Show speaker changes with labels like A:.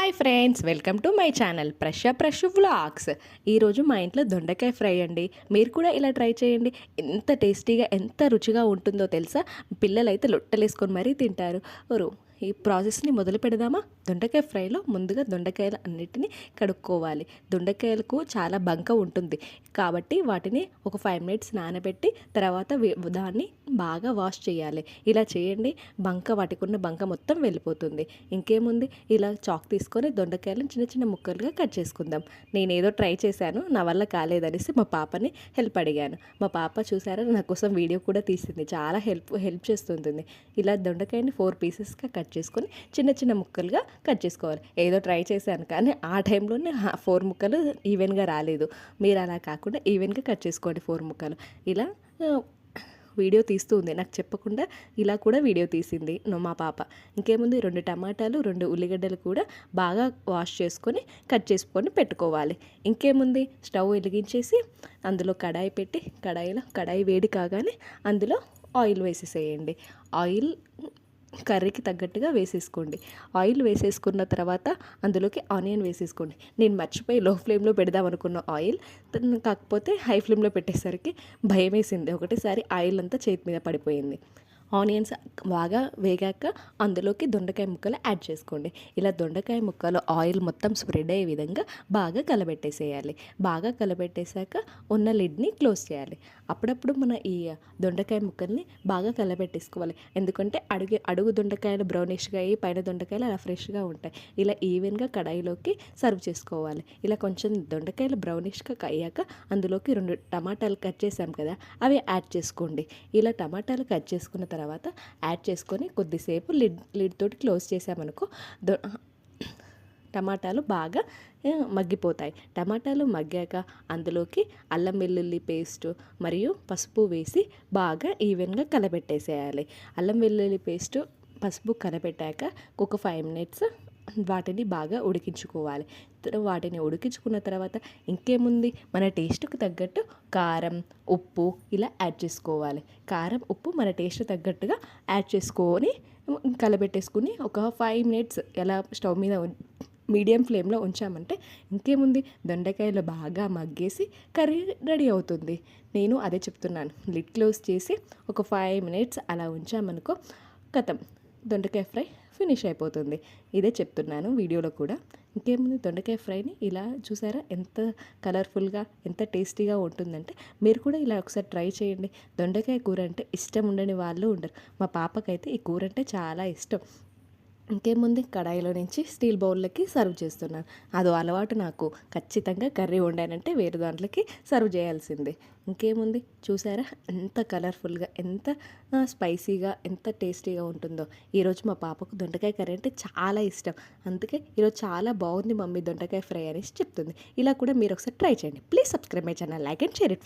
A: Hi friends, welcome to my channel Prash vlogs. ఈరోజు మా ఇంట్లో దొండకాయ ఫ్రై అండి. మీరు కూడా ఇలా ట్రై చేయండి. ఎంత టేస్టీగా ఎంత రుచిగా ఉంటుందో తెలుసా. పిల్లలైతే లొట్టలేసుకొని మరీ తింటారు. ఈ ప్రాసెస్ని మొదలు పెడదామా. దొండకాయ ఫ్రైలో ముందుగా దొండకాయలు అన్నిటినీ కడుక్కోవాలి. దొండకాయలకు చాలా బంక ఉంటుంది కాబట్టి వాటిని ఒక 5 మినిట్స్ నానబెట్టి తర్వాత దాన్ని బాగా వాష్ చేయాలి. ఇలా చేయండి, వాటికి ఉన్న బంక మొత్తం వెళ్ళిపోతుంది. ఇంకేముంది, ఇలా చాక్ తీసుకొని దొండకాయలను చిన్న చిన్న ముక్కలుగా కట్ చేసుకుందాం. నేనేదో ట్రై చేశాను, నా వల్ల కాలేదనేసి మా పాపని హెల్ప్ అడిగాను. మా పాప చూసారా, నా కోసం వీడియో కూడా తీసింది. చాలా హెల్ప్ చేస్తుంటుంది. ఇలా దొండకాయని 4 పీసెస్గా కట్ చేసుకొని చిన్న చిన్న ముక్కలుగా కట్ చేసుకోవాలి. ఏదో ట్రై చేశాను కానీ ఆ టైంలోనే 4 ముక్కలు ఈవెన్గా రాలేదు. మీరు అలా కాకుండా ఈవెన్గా కట్ చేసుకోండి 4 ముక్కలు. ఇలా వీడియో తీస్తూ ఉంది, నాకు చెప్పకుండా ఇలా కూడా వీడియో తీసింది మా పాప. ఇంకేముంది, 2 టమాటాలు 2 ఉల్లిగడ్డలు కూడా బాగా వాష్ చేసుకొని కట్ చేసుకొని పెట్టుకోవాలి. ఇంకేముంది, స్టవ్ వెలిగించేసి అందులో కడాయి పెట్టి కడాయి వేడి కాగానే అందులో ఆయిల్ వేసేసేయండి. ఆయిల్ కర్రీకి తగ్గట్టుగా వేసేసుకోండి. ఆయిల్ వేసేసుకున్న తర్వాత అందులోకి ఆనియన్ వేసేసుకోండి. నేను మర్చిపోయి లో ఫ్లేమ్లో పెడదాం అనుకున్న ఆయిల్, కాకపోతే హై ఫ్లేమ్లో పెట్టేసరికి భయం వేసింది. ఒకటేసారి ఆయిల్ అంతా చేతి మీద పడిపోయింది. ఆనియన్స్ బాగా వేగాక అందులోకి దొండకాయ ముక్కలు యాడ్ చేసుకోండి. ఇలా దొండకాయ ముక్కలు ఆయిల్ మొత్తం స్ప్రెడ్ అయ్యే విధంగా బాగా కలబెట్టేసేయాలి. బాగా కలబెట్టేశాక ఉన్న లిడ్ని క్లోజ్ చేయాలి. అప్పుడప్పుడు మన ఈ దొండకాయ ముక్కల్ని బాగా కలబెట్టేసుకోవాలి. ఎందుకంటే అడుగు దొండకాయలు బ్రౌనిష్గా అయ్యి పైన దొండకాయలు అలా ఫ్రెష్గా ఉంటాయి. ఇలా ఈవెన్గా కడాయిలోకి సర్వ్ చేసుకోవాలి. ఇలా కొంచెం దొండకాయలు బ్రౌనిష్గా అయ్యాక అందులోకి 2 టమాటాలు కట్ చేసాం కదా, అవి యాడ్ చేసుకోండి. ఇలా టమాటాలు కట్ చేసుకున్న తర్వాత యాడ్ చేసుకొని కొద్దిసేపు లిడ్ తోటి క్లోజ్ చేసామనుకో టమాటాలు బాగా మగ్గిపోతాయి. టమాటాలు మగ్గాక అందులోకి అల్లం వెల్లుల్లి పేస్టు మరియు పసుపు వేసి బాగా ఈవెన్గా కలబెట్టేసేయాలి. అల్లం వెల్లుల్లి పేస్టు పసుపు కలబెట్టాక ఒక 5 మినిట్స్ వాటిని బాగా ఉడికించుకోవాలి. వాటిని ఉడికించుకున్న తర్వాత ఇంకేముంది, మన టేస్ట్కి తగ్గట్టు కారం, ఉప్పు ఇలా యాడ్ చేసుకోవాలి. కారం, ఉప్పు మన టేస్ట్ తగ్గట్టుగా యాడ్ చేసుకొని కలబెట్టేసుకుని ఒక 5 మినిట్స్ ఎలా స్టవ్ మీద మీడియం ఫ్లేమ్లో ఉంచామంటే ఇంకేముంది, దొండకాయలు బాగా మగ్గేసి కర్రీ రెడీ అవుతుంది. నేను అదే చెప్తున్నాను. లిడ్ క్లోజ్ చేసి ఒక 5 మినిట్స్ అలా ఉంచామనుకో కథం, దొండకాయ ఫ్రై ఫినిష్ అయిపోతుంది. ఇదే చెప్తున్నాను వీడియోలో కూడా. ఇంకేముంది, దొండకాయ ఫ్రైని ఇలా చూసారా ఎంత కలర్ఫుల్గా ఎంత టేస్టీగా ఉంటుందంటే మీరు కూడా ఇలా ఒకసారి ట్రై చేయండి. దొండకాయ కూర అంటే ఇష్టం ఉండని వాళ్ళు ఉండరు. మా పాపకైతే ఈ కూర అంటే చాలా ఇష్టం. ఇంకేముంది, కడాయిలో నుంచి స్టీల్ బౌల్లోకి సర్వ్ చేస్తున్నాను. అదో అలవాటు నాకు. ఖచ్చితంగా కర్రీ వండానంటే వేరే దాంట్లోకి సర్వ్ చేయాల్సిందే. ఇంకేముంది, చూసారా ఎంత కలర్ఫుల్గా ఎంత స్పైసీగా ఎంత టేస్టీగా ఉంటుందో. ఈరోజు మా పాపకు దొండకాయ కర్రీ అంటే చాలా ఇష్టం. అందుకే ఈరోజు చాలా బాగుంది మమ్మీ దొండకాయ ఫ్రై అనేసి చెప్తుంది. ఇలా కూడా మీరు ఒకసారి ట్రై చేయండి. Please subscribe my channel, like and share it.